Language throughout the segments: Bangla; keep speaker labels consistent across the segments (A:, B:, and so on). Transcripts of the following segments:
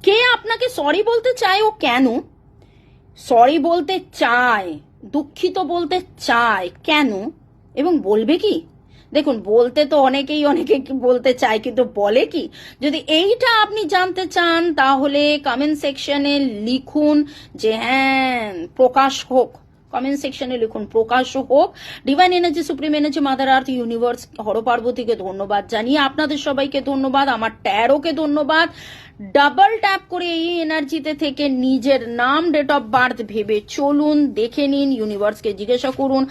A: কে আপনাকে সরি বলতে চায় ও কেন সরি বলতে চায়, দুঃখিত বলতে চায় কেন, এবং বলবে কি? দেখুন, বলতে তো অনেকেই অনেকে বলতে চায়, কিন্তু বলে কি? যদি এইটা আপনি জানতে চান তাহলে কমেন্ট সেকশনে লিখুন যে হ্যাঁ প্রকাশ হোক। কমেন্ট সেকশনে লিখুন প্রকাশ হোক। Divine energy, supreme energy, mother earth, universe, হরপার্বতীকে ধন্যবাদ জানিয়ে আপনাদের সবাইকে ধন্যবাদ, আমার ট্যারোকে ধন্যবাদ। ডাবল ট্যাপ করে এই এনার্জিতে থেকে নিজের নাম, ডেট অফ বার্থ ভেবে চলুন, দেখে নিন, ইউনিভার্সকে জিজ্ঞাসা করুন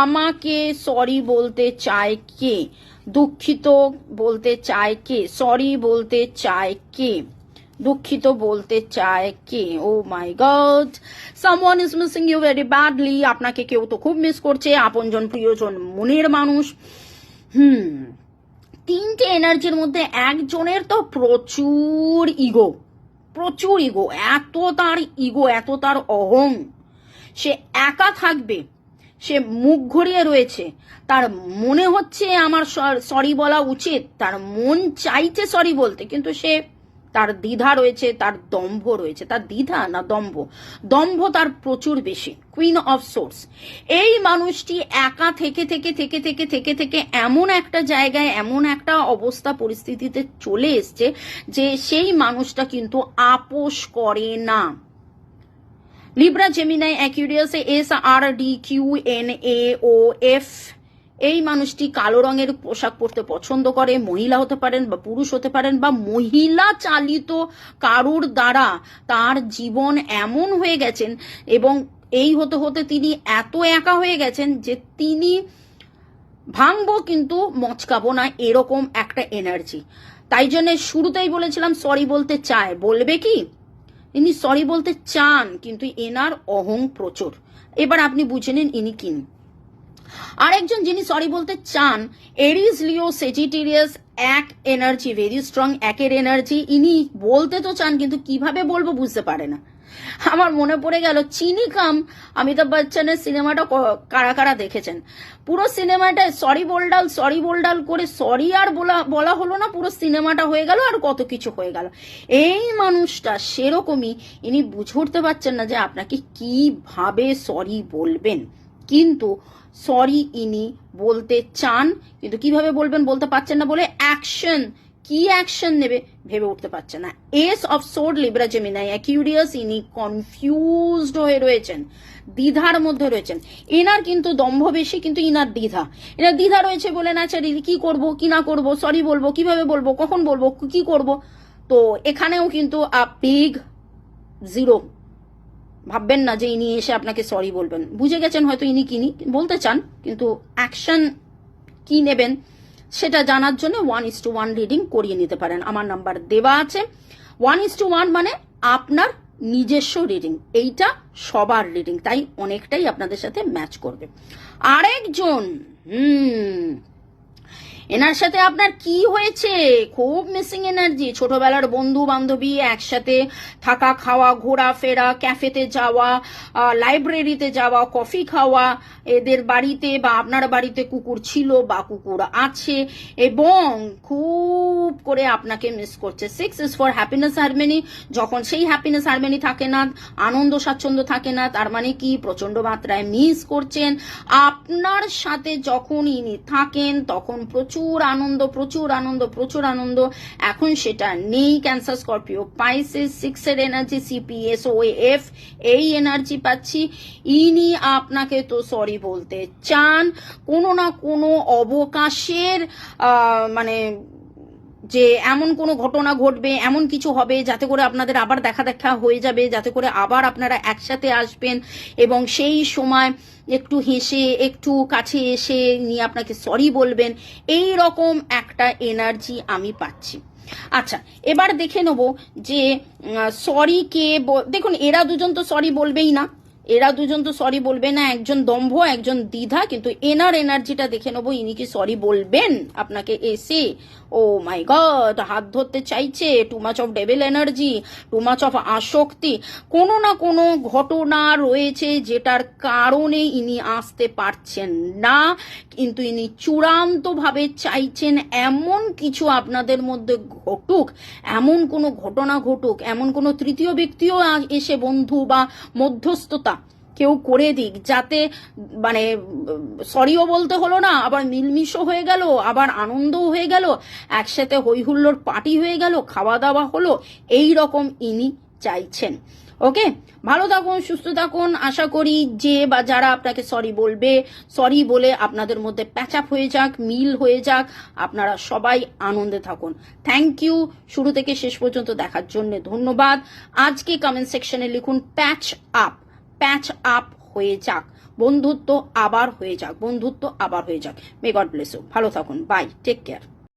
A: আমাকে সরি বলতে চায় কে, দুঃখিত বলতে চায় কে, সরি বলতে চায় কে, দুঃখিত বলতে চায় কে। Oh my God, someone is missing you very badly. আপনাকে কেউ তো খুব মিস করছে, আপনজন প্রিয়জন মনের মানুষ। তিনটে এনার্জির মধ্যে একজনের তো প্রচুর ইগো, প্রচুর ইগো, এত তার ইগো, এত তার অহং, সে একা থাকবে, সে মুখ ঘুরিয়ে রয়েছে, তার মনে হচ্ছে আমার সরি বলা উচিত, তার মন চাইছে সরি বলতে, কিন্তু সে তার দ্বিধা রয়েছে, তার দম্ভ রয়েছে। তার দ্বিধা না দম্ভ, দম্ভ তার প্রচুর বেশি। কুইন অফ সোর্স, এই মানুষটি একা থেকে থেকে থেকে থেকে থেকে থেকে এমন একটা জায়গায়, এমন একটা অবস্থা পরিস্থিতিতে চলে এসছে যে সেই মানুষটা কিন্তু আপোষ করে না। লিব্রা, জেমিনাই, অ্যাকুরিয়াসে SRDQNAOF, এই মানুষটি কালো রঙের পোশাক পরতে পছন্দ করে। মহিলা হতে পারেন বা পুরুষ হতে পারেন, বা মহিলা চালিত কারুর দ্বারা তার জীবন এমন হয়ে গেছেন, এবং এই হতে হতে তিনি এত একা হয়ে গেছেন যে তিনি ভাঙবো কিন্তু মচকাবো না, এরকম একটা এনার্জি। তাই জন্য শুরুতেই বলেছিলাম সরি বলতে চায়, বলবে কি? ইনি সরি বলতে চান, কিন্তু এনার অহং প্রচুর। এবার আপনি বুঝে নিন ইনি কিন। আরেকজন যিনি সরি বলতে চান, এরিস, লিও, সেজিটেরিয়াস, এক এনার্জি, ভেরি স্ট্রং একের এনার্জি। ইনি বলতে তো চান, কিন্তু কিভাবে বলবো বুঝতে পারে না। আমার মনে পড়ে গেল চিনি কাম অমিতাভ বচ্চনের সিনেমাটা কারা কারা দেখেছেন? পুরো সিনেমাটায় সরি বোলডাল করে সরি আর বলা হলো না, পুরো সিনেমাটা হয়ে গেল আর কত কিছু হয়ে গেল। এই মানুষটা সেরকমই, ইনি বুঝে উঠতে পারছেন না যে আপনাকে কিভাবে সরি বলবেন, কিন্তু সরি ইনি বলতে চান, কিন্তু কিভাবে বলবেন বলতে পারছেন না বলে অ্যাকশন, কি অ্যাকশন নেবে ভেবে উঠতে পারছে না। S of sword, Libra, Gemini, Aquarius, ইনি কনফিউজড হয়ে রয়েছেন, দ্বিধার মধ্যে রয়েছেন। এনার কিন্তু দম্ভ বেশি, কিন্তু ইনার দ্বিধা রয়েছে বলে ন্যাচারালি কি করব কি না করব, সরি বলবো কিভাবে বলবো, কখন বলবো, কি করব। তো এখানেও কিন্তু বিগ জিরো। ভাববেন না যে ইনি এসে আপনাকে সরি বলবেন, বুঝে গেছেন হয়তো ইনি কিনি বলতে চান, কিন্তু অ্যাকশন কি নেবেন সেটা জানার জন্য 1:1 রিডিং করিয়ে নিতে পারেন। আমার নাম্বার দেওয়া আছে। 1:1 মানে আপনার নিজস্ব রিডিং, এইটা সবার রিডিং, তাই অনেকটাই আপনাদের সাথে ম্যাচ করবে। আরেকজন এনার সাথে আপনার কি হয়েছে? খুব মিসিং এনার্জি, ছোটবেলার বন্ধু বান্ধবী, একসাথে থাকা, খাওয়া, ঘোরাফেরা, ক্যাফেতে যাওয়া, লাইব্রেরিতে যাওয়া, কফি খাওয়া, এদের বাড়িতে বা আপনার বাড়িতে কুকুর ছিল বা কুকুর আছে, এবং খুব করে আপনাকে মিস করছে। 6 is for হ্যাপিনেস হারমোনি। যখন সেই হ্যাপিনেস হারমোনি থাকে না, আনন্দ স্বাচ্ছন্দ্য থাকে না, তার মানে কি প্রচন্ড মাত্রায় মিস করছেন। আপনার সাথে যখন ইনি থাকেন তখন প্রচুর আনন্দ, প্রচুর আনন্দ, প্রচুর আনন্দ। এখন সেটা নেই। ক্যান্সার, স্করপিও, পাইসিস, 6 এর এনার্জি, CPSOF, এই এনার্জি পাচ্ছি। ইনি আপনাকে তো সরি বলতে চান, কোনো না কোনো অবকাশের মানে যে এমন কোনো ঘটনা ঘটবে, এমন কিছু হবে যাতে করে আপনাদের আবার দেখা হয়ে যাবে, যাতে করে আবার আপনারা একসাথে আসবেন, এবং সেই সময় একটু হেসে একটু কাছে এসে নিয়ে আপনাকে সরি বলবেন। এই রকম একটা এনার্জি আমি পাচ্ছি। আচ্ছা, এবার দেখে নেব যে সরি কে। দেখুন, এরা দুজন তো সরি বলবেই না, এরা দুজন তো সরি বলবে না, একজন দম্ভ একজন দ্বিধা, কিন্তু এনার এনার্জিটা দেখে নেবো ইনি কি সরি বলবেন আপনাকে এসে। ও মাই গড, হাত ধরতে চাইছে, too much of devil energy, too much of আসক্তি, কোনো না কোনো ঘটনা রয়েছে যেটার কারণে ইনি আসতে পারছেন না, কিন্তু ইনি চূড়ান্তভাবে চাইছেন এমন কিছু আপনাদের মধ্যে ঘটুক, এমন কোনো ঘটনা ঘটুক, এমন কোনো তৃতীয় ব্যক্তিও এসে বন্ধু বা মধ্যস্থতা কেউ করে দিক, যাতে মানে সরিও বলতে হলো না, আবার মিলমিশও হয়ে গেল, আবার আনন্দও হয়ে গেল, একসাথে হই হুল্লোড় পার্টি হয়ে গেল, খাওয়া দাওয়া হলো, এই রকম ইনি চাইছেন। ওকে, ভালো থাকুন, সুস্থ থাকুন। আশা করি যে বা যারা আপনাকে সরি বলবে, সরি বলে আপনাদের মধ্যে প্যাচ আপ হয়ে যাক, মিল হয়ে যাক, আপনারা সবাই আনন্দে থাকুন। থ্যাংক ইউ শুরু থেকে শেষ পর্যন্ত দেখার জন্য, ধন্যবাদ। আজকে কমেন্ট সেকশনে লিখুন প্যাচ আপ, প্যাচ আপ হয়ে যাক, বন্ধুত্ব আবার হয়ে যাক, বন্ধুত্ব আবার হয়ে যাক। মে গড ব্লেস ইউ, ভালো থাকুন, বাই, টেক কেয়ার।